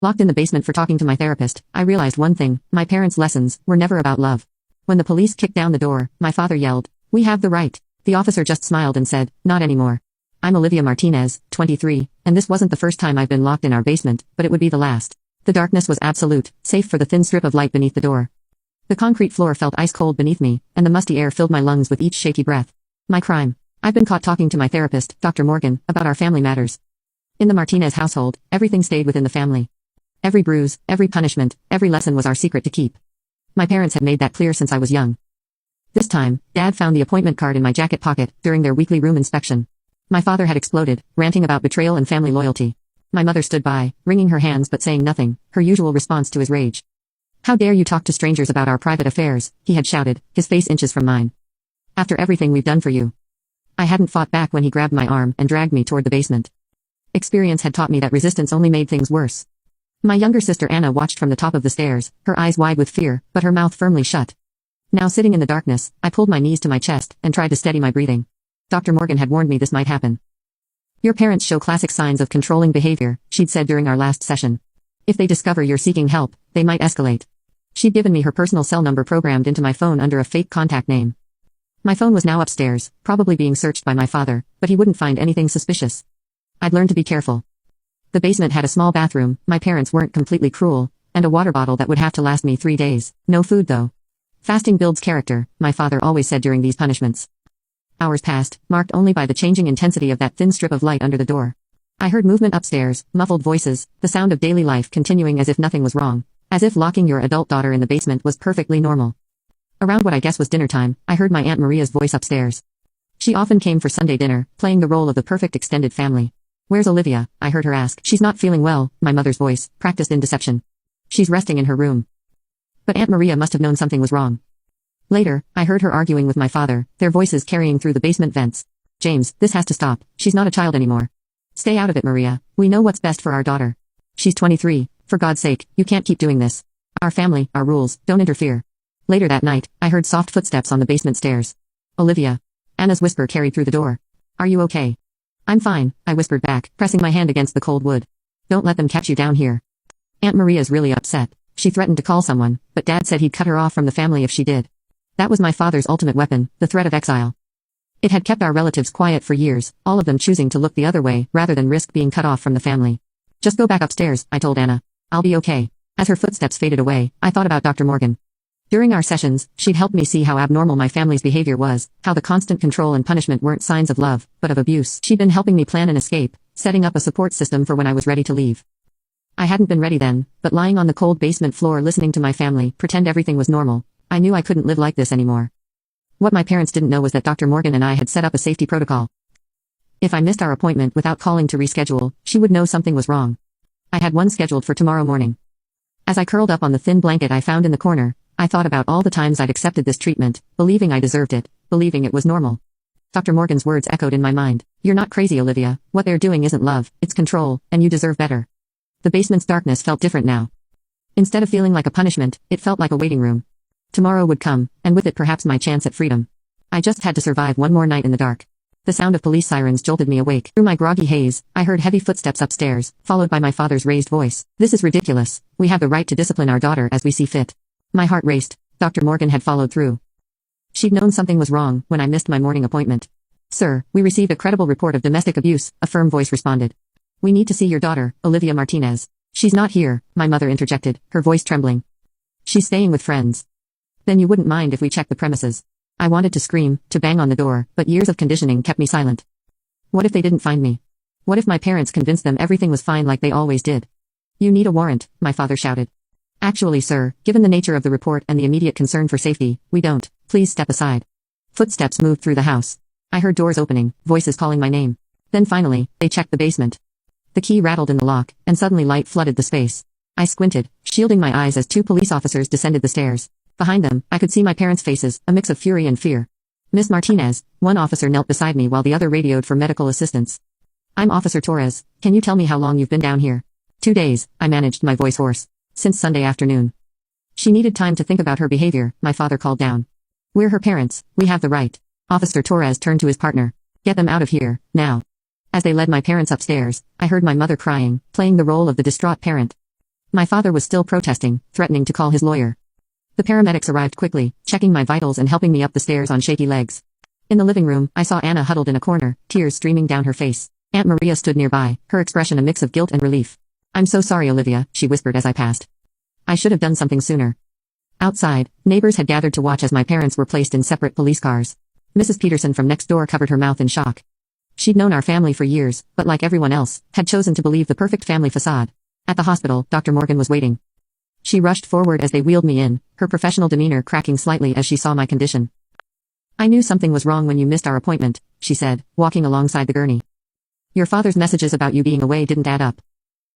Locked in the basement for talking to my therapist, I realized one thing: my parents' lessons were never about love. When the police kicked down the door, my father yelled, "We have the right." The officer just smiled and said, "Not anymore." I'm Olivia Martinez, 23, and this wasn't the first time I've been locked in our basement, but it would be the last. The darkness was absolute, save for the thin strip of light beneath the door. The concrete floor felt ice cold beneath me, and the musty air filled my lungs with each shaky breath. My crime. I've been caught talking to my therapist, Dr. Morgan, about our family matters. In the Martinez household, everything stayed within the family. Every bruise, every punishment, every lesson was our secret to keep. My parents had made that clear since I was young. This time, Dad found the appointment card in my jacket pocket during their weekly room inspection. My father had exploded, ranting about betrayal and family loyalty. My mother stood by, wringing her hands but saying nothing, her usual response to his rage. "How dare you talk to strangers about our private affairs," he had shouted, his face inches from mine. "After everything we've done for you." I hadn't fought back when he grabbed my arm and dragged me toward the basement. Experience had taught me that resistance only made things worse. My younger sister Anna watched from the top of the stairs, her eyes wide with fear, but her mouth firmly shut. Now sitting in the darkness, I pulled my knees to my chest and tried to steady my breathing. Dr. Morgan had warned me this might happen. "Your parents show classic signs of controlling behavior," she'd said during our last session. "If they discover you're seeking help, they might escalate." She'd given me her personal cell number programmed into my phone under a fake contact name. My phone was now upstairs, probably being searched by my father, but he wouldn't find anything suspicious. I'd learned to be careful. The basement had a small bathroom, my parents weren't completely cruel, and a water bottle that would have to last me 3 days. No food though. "Fasting builds character," my father always said during these punishments. Hours passed, marked only by the changing intensity of that thin strip of light under the door. I heard movement upstairs, muffled voices, the sound of daily life continuing as if nothing was wrong, as if locking your adult daughter in the basement was perfectly normal. Around what I guess was dinner time, I heard my Aunt Maria's voice upstairs. She often came for Sunday dinner, playing the role of the perfect extended family. "Where's Olivia?" I heard her ask. "She's not feeling well," my mother's voice, practiced in deception. "She's resting in her room." But Aunt Maria must have known something was wrong. Later, I heard her arguing with my father, their voices carrying through the basement vents. "James, this has to stop. She's not a child anymore. Stay out of it, Maria. We know what's best for our daughter. She's 23. For God's sake, you can't keep doing this. Our family, our rules, don't interfere." Later that night, I heard soft footsteps on the basement stairs. "Olivia." Anna's whisper carried through the door. "Are you okay?" "I'm fine," I whispered back, pressing my hand against the cold wood. "Don't let them catch you down here." Aunt Maria's really upset. She threatened to call someone, but Dad said he'd cut her off from the family if she did. That was my father's ultimate weapon, the threat of exile. It had kept our relatives quiet for years, all of them choosing to look the other way rather than risk being cut off from the family. "Just go back upstairs," I told Anna. "I'll be okay." As her footsteps faded away, I thought about Dr. Morgan. During our sessions, she'd helped me see how abnormal my family's behavior was, how the constant control and punishment weren't signs of love, but of abuse. She'd been helping me plan an escape, setting up a support system for when I was ready to leave. I hadn't been ready then, but lying on the cold basement floor listening to my family pretend everything was normal, I knew I couldn't live like this anymore. What my parents didn't know was that Dr. Morgan and I had set up a safety protocol. If I missed our appointment without calling to reschedule, she would know something was wrong. I had one scheduled for tomorrow morning. As I curled up on the thin blanket I found in the corner, I thought about all the times I'd accepted this treatment, believing I deserved it, believing it was normal. Dr. Morgan's words echoed in my mind. "You're not crazy, Olivia. What they're doing isn't love, it's control, and you deserve better." The basement's darkness felt different now. Instead of feeling like a punishment, it felt like a waiting room. Tomorrow would come, and with it perhaps my chance at freedom. I just had to survive one more night in the dark. The sound of police sirens jolted me awake. Through my groggy haze, I heard heavy footsteps upstairs, followed by my father's raised voice. "This is ridiculous. We have the right to discipline our daughter as we see fit." My heart raced. Dr. Morgan had followed through. She'd known something was wrong when I missed my morning appointment. "Sir, we received a credible report of domestic abuse," a firm voice responded. "We need to see your daughter, Olivia Martinez." "She's not here," my mother interjected, her voice trembling. "She's staying with friends." "Then you wouldn't mind if we checked the premises." I wanted to scream, to bang on the door, but years of conditioning kept me silent. What if they didn't find me? What if my parents convinced them everything was fine like they always did? "You need a warrant," my father shouted. "Actually, sir, given the nature of the report and the immediate concern for safety, we don't. Please step aside." Footsteps moved through the house. I heard doors opening, voices calling my name. Then finally, they checked the basement. The key rattled in the lock, and suddenly light flooded the space. I squinted, shielding my eyes as 2 police officers descended the stairs. Behind them, I could see my parents' faces, a mix of fury and fear. "Miss Martinez," one officer knelt beside me while the other radioed for medical assistance. "I'm Officer Torres. Can you tell me how long you've been down here?" 2 days, I managed, my voice hoarse. "Since Sunday afternoon." She needed time to think about her behavior, my father called down. "We're her parents, we have the right." Officer Torres turned to his partner. "Get them out of here, now." As they led my parents upstairs, I heard my mother crying, playing the role of the distraught parent. My father was still protesting, threatening to call his lawyer. The paramedics arrived quickly, checking my vitals and helping me up the stairs on shaky legs. In the living room, I saw Anna huddled in a corner, tears streaming down her face. Aunt Maria stood nearby, her expression a mix of guilt and relief. "I'm so sorry, Olivia," she whispered as I passed. "I should have done something sooner." Outside, neighbors had gathered to watch as my parents were placed in separate police cars. Mrs. Peterson from next door covered her mouth in shock. She'd known our family for years, but like everyone else, had chosen to believe the perfect family facade. At the hospital, Dr. Morgan was waiting. She rushed forward as they wheeled me in, her professional demeanor cracking slightly as she saw my condition. "I knew something was wrong when you missed our appointment," she said, walking alongside the gurney. "Your father's messages about you being away didn't add up.